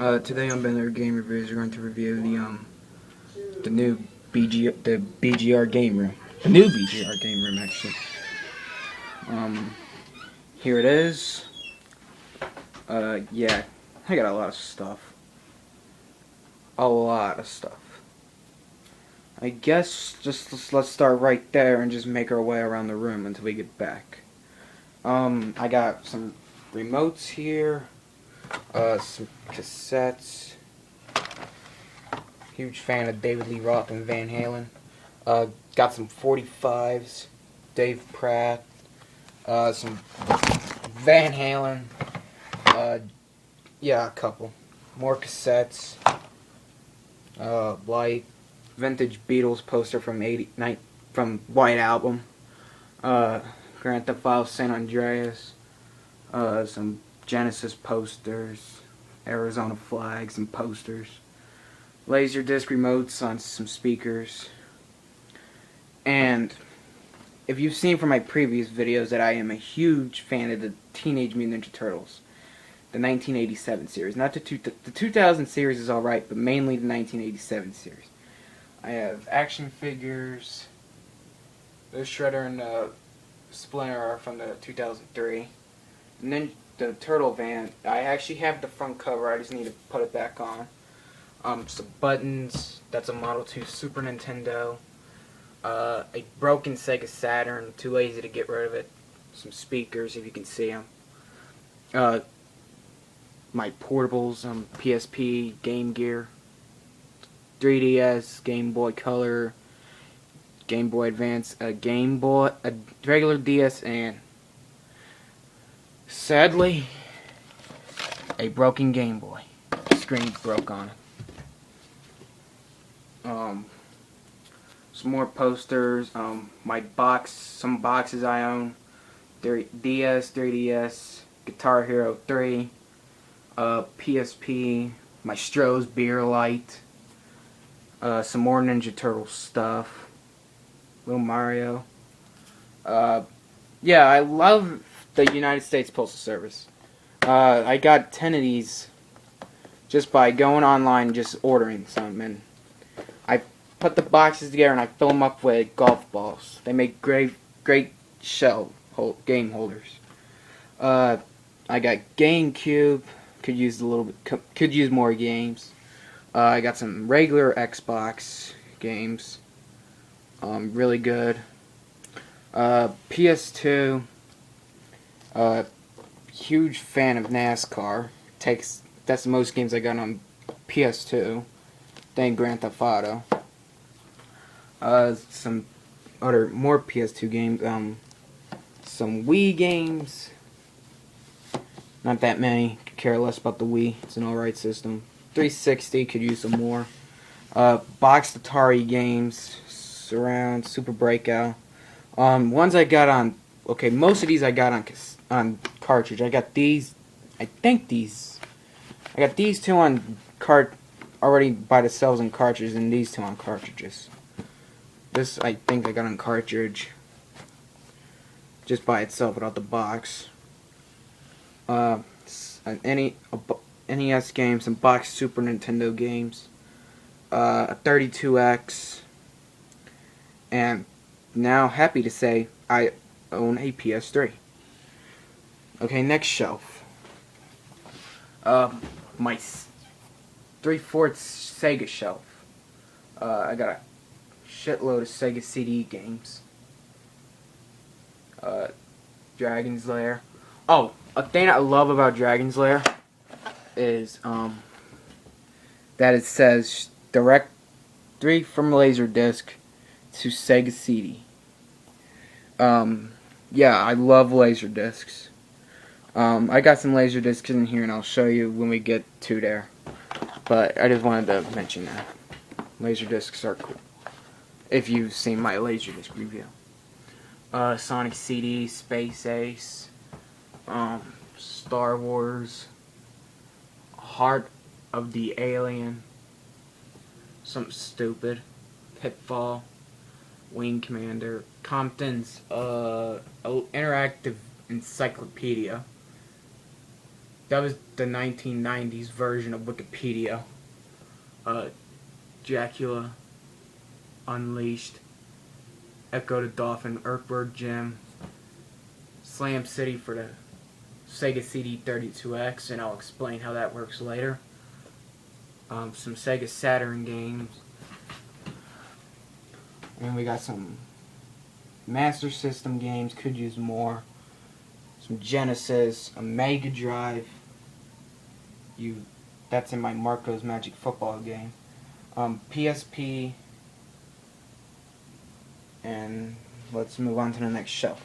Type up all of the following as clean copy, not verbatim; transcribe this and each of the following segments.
Today on B.G.R Game Reviews, we're going to review the new B.G.R game room. The new B.G.R game room, actually. Here it is. Yeah, I got a lot of stuff. A lot of stuff. I guess let's start right there and just make our way around the room until we get back. I got some remotes here. Some cassettes. Huge fan of David Lee Roth and Van Halen. Got some 45s. Dave Pratt. Some Van Halen. Yeah, a couple. More cassettes. Like vintage Beatles poster from from White Album. Grand Theft Auto San Andreas. Some Genesis posters, Arizona flags and posters, Laserdisc remotes on some speakers, and if you've seen from my previous videos that I am a huge fan of the Teenage Mutant Ninja Turtles, the 1987 series. Not the 2000 series is alright, but mainly the 1987 series. I have action figures. The Shredder and Splinter are from the 2003. And then the Turtle Van, I actually have the front cover, I just need to put it back on. Some buttons, that's a Model 2 Super Nintendo. A broken Sega Saturn, too lazy to get rid of it. Some speakers, if you can see them. My portables, PSP, Game Gear, 3DS, Game Boy Color, Game Boy Advance, a regular DS, and sadly, a broken Game Boy. The screen broke on it. Some more posters. Some boxes I own. DS, 3DS, Guitar Hero 3, PSP, my Stroh's beer light, some more Ninja Turtle stuff, Little Mario. Yeah, I love the United States Postal Service. I got 10 of these just by going online and just ordering some, and I put the boxes together and I fill them up with golf balls. They make great game holders. I got GameCube. Could use more games. I got some regular Xbox games. Really good. PS2. Huge fan of NASCAR. That's the most games I got on PS2. Then Grand Theft Auto. Some more PS2 games. Some Wii games. Not that many. Could care less about the Wii. It's an alright system. 360 could use some more. Boxed Atari games. Surround, Super Breakout. Ones I got on. Okay, most of these I got on cartridge. I got these. I got these two on already by themselves on cartridges, and these two on cartridges. This I think I got on cartridge, just by itself without the box. NES games, some boxed Super Nintendo games, a 32X, and now happy to say I own a PS3. Okay, next shelf. My 3/4 Sega shelf. I got a shitload of Sega CD games. Dragon's Lair. Oh, a thing I love about Dragon's Lair is that it says directly from Laserdisc to Sega CD. Yeah, I love Laserdiscs. I got some Laserdiscs in here, and I'll show you when we get to there. But I just wanted to mention that Laserdiscs are cool. If you've seen my Laserdisc review. Sonic CD, Space Ace, Star Wars, Heart of the Alien, something stupid, Pitfall, Wing Commander, Compton's interactive encyclopedia, That was the 1990s version of Wikipedia. Dracula, Unleashed, Echo the Dolphin, Earthworm Jim, Slam City for the Sega CD32X, and I'll explain how that works later. Some Sega Saturn games. And we got some Master System games, could use more. Some Genesis, a Mega Drive. That's in my Marco's Magic Football game. PSP. And let's move on to the next shelf.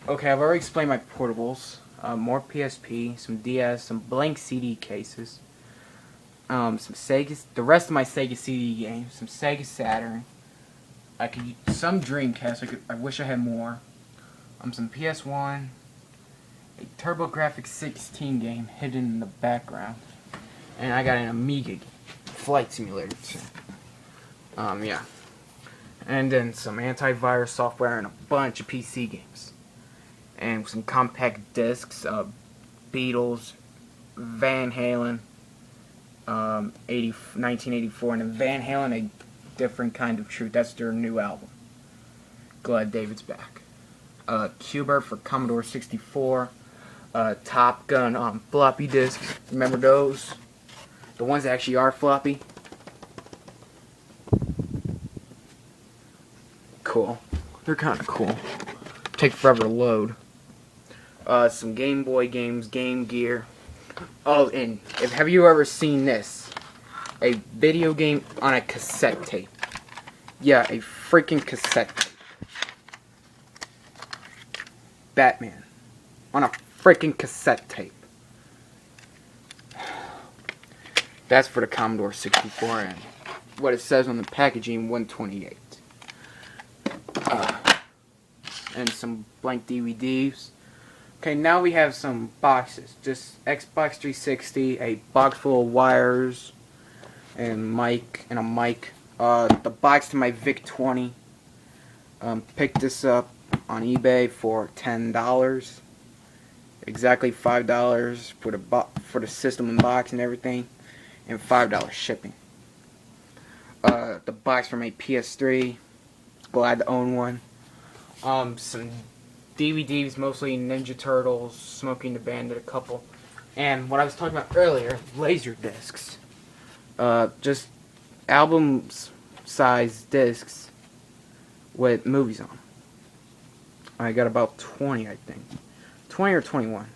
Okay, I've already explained my portables. More PSP, some DS, some blank CD cases. Some Sega, the rest of my Sega CD games, some Sega Saturn. Some Dreamcast. I wish I had more. Some PS1. A TurboGrafx 16 game hidden in the background, and I got an Amiga flight simulator too. Yeah. And then some antivirus software and a bunch of PC games. And some compact discs, Beatles, Van Halen, 1984, and then Van Halen, A Different Kind of Truth. That's their new album. Glad David's back. Qbert for Commodore 64. Top Gun floppy disks. Remember those? The ones that actually are floppy. Cool. They're kind of cool. Take forever to load. Some Game Boy games, Game Gear. Oh, and have you ever seen this? A video game on a cassette tape. Yeah, a freaking cassette tape. Batman. On a freaking cassette tape. That's for the Commodore 64 and what it says on the packaging, 128. And some blank DVDs. Okay, now we have some boxes. Just Xbox 360, a box full of wires, and a mic. The box to my VIC-20. Picked this up on eBay for $10. Exactly $5 for the system and box and everything, and $5 shipping. The box from a PS3. Glad to own one. Some DVDs, mostly Ninja Turtles, Smokey and the Bandit, a couple, and what I was talking about earlier, laser discs. Just album-size discs with movies on them. I got about 20, I think. 20 or 21.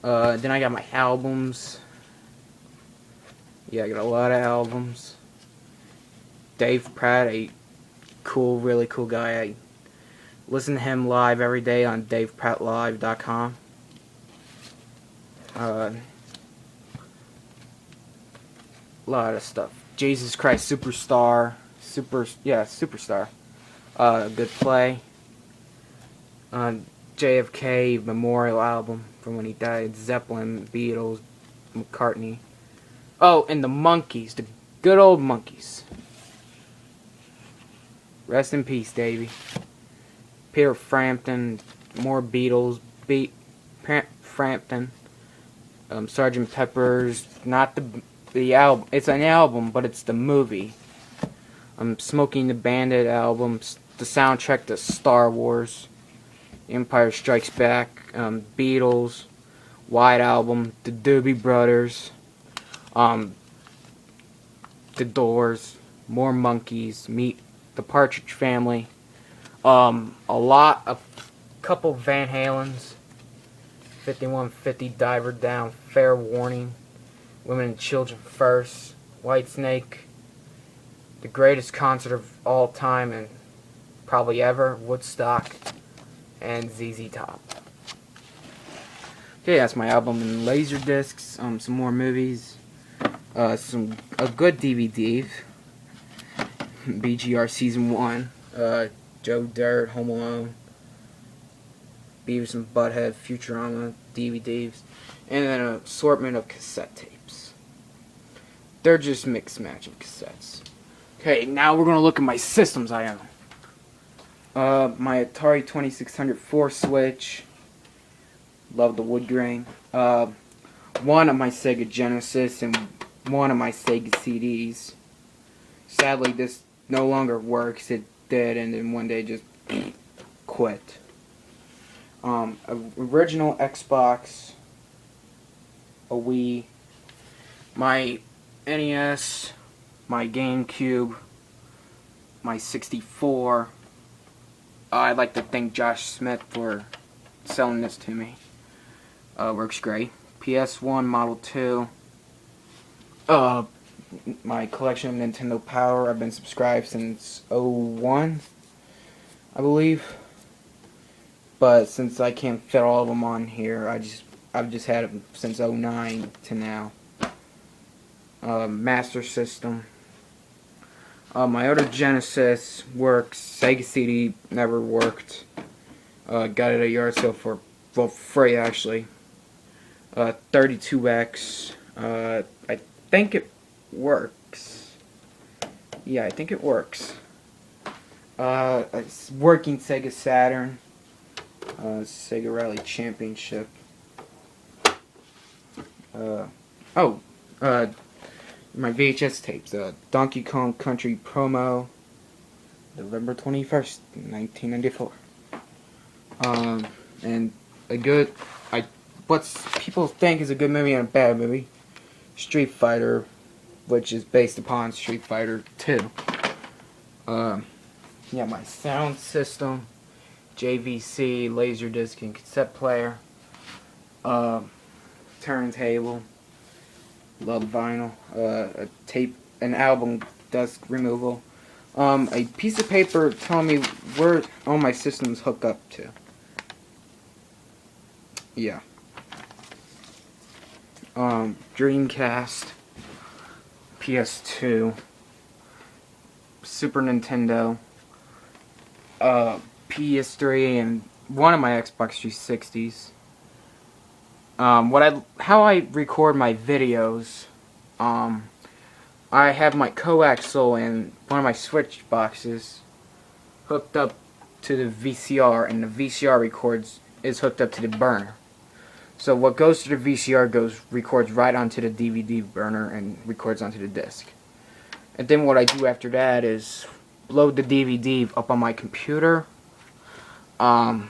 Then I got my albums. Yeah, I got a lot of albums. Dave Pratt, a really cool guy. I listen to him live every day on DavePrattLive.com. A lot of stuff. Jesus Christ Superstar. Superstar. Good play. JFK Memorial Album from when he died. Zeppelin, Beatles, McCartney. Oh, and the Monkees. The good old Monkees. Rest in peace, Davey. Peter Frampton, more Beatles, Frampton, Sgt. Pepper's, not the album. It's an album, but it's the movie. Smokey and the Bandit albums, the soundtrack to Star Wars, Empire Strikes Back, Beatles, White Album, the Doobie Brothers, the Doors, more Monkees, Meet the Partridge Family. A couple Van Halens, 5150 Diver Down, Fair Warning, Women and Children First, Whitesnake, the greatest concert of all time and probably ever, Woodstock, and ZZ Top. Okay, that's my album and Laserdiscs. Some more movies, a good DVD, B.G.R. Season 1, Joe Dirt, Home Alone, Beavis and Butthead, Futurama, DVDs, and then an assortment of cassette tapes. They're just mixed matching cassettes. Okay, now we're going to look at my systems I own. My Atari 2600 4-switch, Love the wood grain. One of my Sega Genesis and one of my Sega CDs. Sadly, this no longer works. It did, and then one day just quit. Original Xbox, a Wii, my NES, my GameCube, my 64. I'd like to thank Josh Smith for selling this to me. Works great. PS1 Model 2. My collection of Nintendo Power. I've been subscribed since '01, I believe. But since I can't fit all of them on here, I've just had them since '09 to now. Master System. My other Genesis works. Sega CD never worked. Got it at a yard sale for, well, free actually. 32X. I think it works. Yeah, I think it works. It's working Sega Saturn. Sega Rally Championship. My VHS tapes. Donkey Kong Country promo, November 21st, 1994. And what people think is a good movie and a bad movie. Street Fighter, which is based upon Street Fighter 2. Yeah, my sound system, JVC, Laserdisc, and cassette player. Turntable. Love vinyl. A tape, an album disc removal. A piece of paper telling me where all my systems hook up to. Yeah. Dreamcast, PS2, Super Nintendo, PS3, and one of my Xbox 360s. How I record my videos, I have my coaxial and one of my switch boxes hooked up to the VCR, and the VCR is hooked up to the burner. So what goes to the VCR records right onto the DVD burner and records onto the disc. And then what I do after that is load the DVD up on my computer, and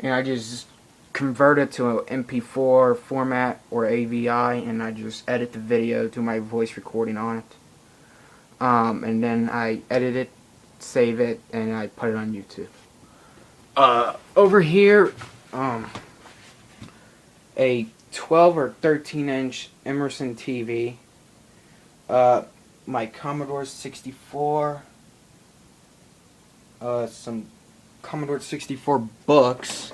I just convert it to an MP4 format or AVI, and I just edit the video to my voice recording on it. And then I edit it, save it, and I put it on YouTube. Over here, a 12 or 13-inch Emerson TV, my Commodore 64, some Commodore 64 books,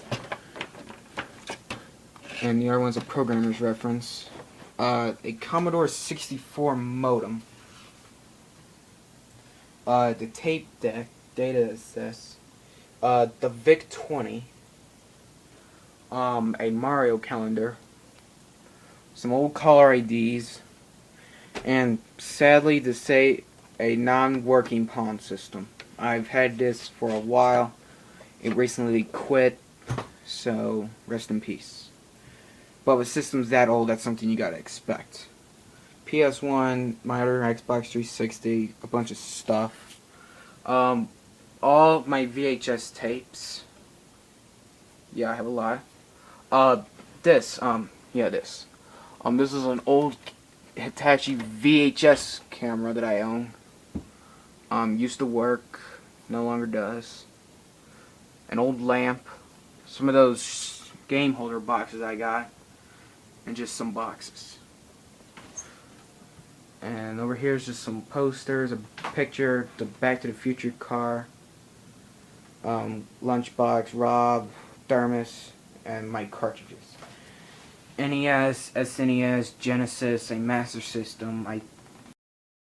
and the other one's a programmer's reference, a Commodore 64 modem, the tape deck, data assess, the VIC-20, a Mario calendar, some old caller IDs, and sadly to say, a non-working pawn system. I've had this for a while. It recently quit, so rest in peace. But with systems that old, that's something you gotta expect. PS1, my other Xbox 360, a bunch of stuff. All my VHS tapes. Yeah, I have a lot. This. This is an old Hitachi VHS camera that I own. Used to work, no longer does. An old lamp. Some of those game holder boxes I got. And just some boxes. And over here is just some posters, a picture, the Back to the Future car, lunchbox, Rob, thermos, and my cartridges. NES, SNES, Genesis, a Master System. I